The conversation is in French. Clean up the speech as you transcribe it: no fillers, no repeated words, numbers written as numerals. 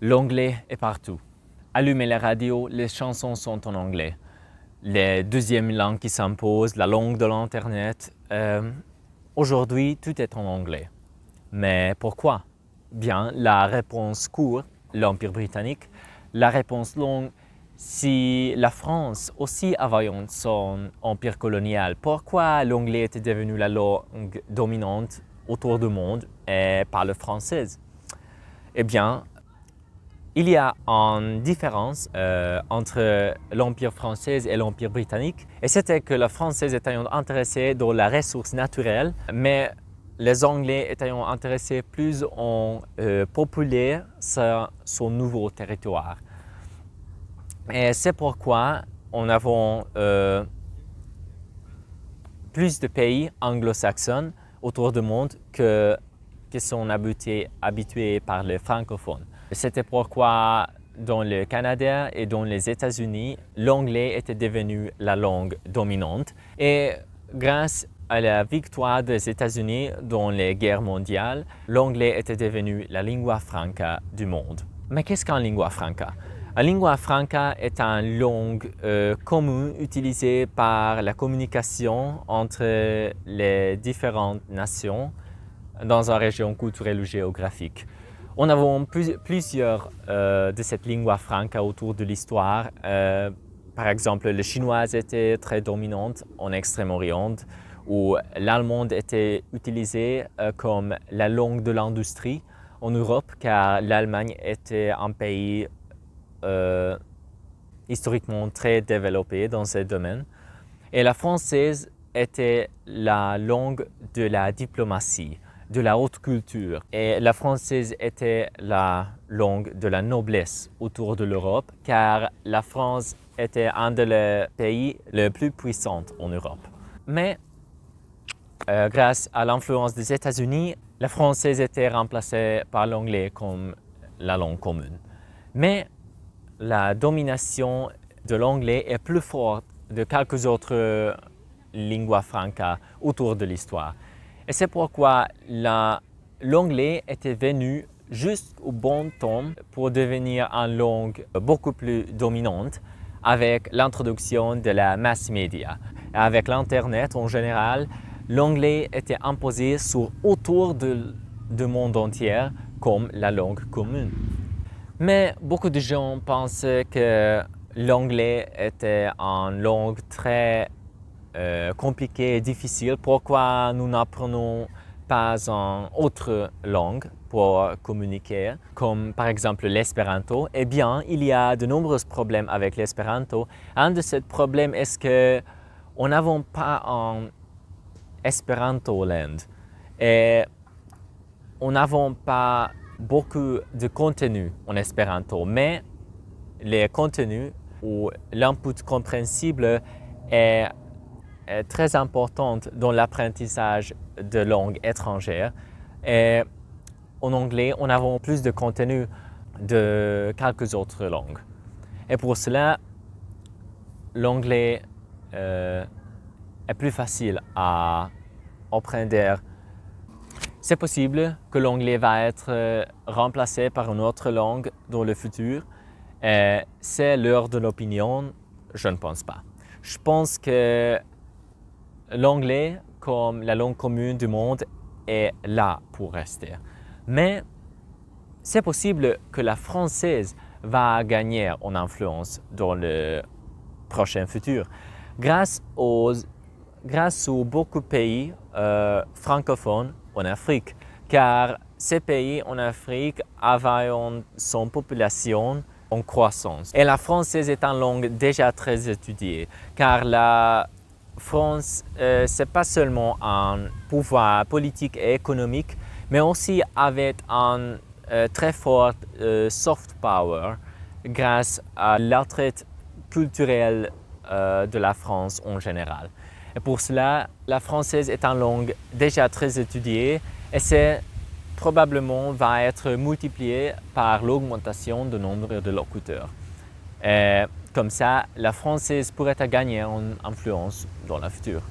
L'anglais est partout. Allumez la radio, les chansons sont en anglais. Les deuxièmes langues qui s'imposent, la langue de l'Internet. Aujourd'hui, tout est en anglais. Mais pourquoi? Bien, la réponse courte, l'Empire britannique. La réponse longue, si la France aussi avait son empire colonial, pourquoi l'anglais était devenu la langue dominante autour du monde et pas le français? Eh bien, il y a une différence entre l'Empire français et l'Empire britannique, et c'était que la française était intéressée dans la ressource naturelle, mais les Anglais étaient intéressés plus en populer son nouveau territoire. Et c'est pourquoi on avons plus de pays anglo-saxons autour du monde qui sont habitués par les francophones. C'était pourquoi dans le Canada et dans les États-Unis, l'anglais était devenu la langue dominante. Et grâce à la victoire des États-Unis dans les guerres mondiales, l'anglais était devenu la lingua franca du monde. Mais qu'est-ce qu'un lingua franca? La lingua franca est une langue commune utilisée par la communication entre les différentes nations dans une région culturelle ou géographique. On a plusieurs de cette lingua franca autour de l'histoire. Par exemple, le chinois était très dominante en Extrême-Orient, où l'allemande était utilisée comme la langue de l'industrie en Europe, car l'Allemagne était un pays historiquement très développé dans ce domaine. Et la française était la langue de la diplomatie, de la haute culture. Et la française était la langue de la noblesse autour de l'Europe, car la France était un des pays les plus puissants en Europe. Mais grâce à l'influence des États-Unis, la française était remplacée par l'anglais comme la langue commune. Mais la domination de l'anglais est plus forte de quelques autres lingua franca autour de l'histoire. Et c'est pourquoi l'anglais était venu juste au bon temps pour devenir une langue beaucoup plus dominante avec l'introduction de la mass media. Avec l'Internet en général, l'anglais était imposé autour du monde entier comme la langue commune. Mais beaucoup de gens pensent que l'anglais était une langue très compliquée et difficile. Pourquoi nous n'apprenons pas une autre langue pour communiquer, comme par exemple l'espéranto? Eh bien, il y a de nombreux problèmes avec l'espéranto. Un de ces problèmes est que nous n'avons pas un Esperanto Land et nous n'avons pas beaucoup de contenu en espéranto, mais les contenus ou l'input compréhensible est très important dans l'apprentissage de langues étrangères. Et en anglais, nous avons plus de contenu de quelques autres langues. Et pour cela, l'anglais est plus facile à apprendre. C'est possible que l'anglais va être remplacé par une autre langue dans le futur. C'est l'heure de l'opinion, je ne pense pas. Je pense que l'anglais, comme la langue commune du monde, est là pour rester. Mais c'est possible que la française va gagner en influence dans le prochain futur grâce aux beaucoup de pays francophones en Afrique, car ces pays en Afrique avaient son population en croissance. Et la française est une langue déjà très étudiée, car la France, ce n'est pas seulement un pouvoir politique et économique, mais aussi avec un très fort soft power grâce à l'attrait culturel de la France en général. Et pour cela, la française est une langue déjà très étudiée et c'est probablement va être multipliée par l'augmentation du nombre de locuteurs. Et comme ça, la française pourrait gagner en influence dans le futur.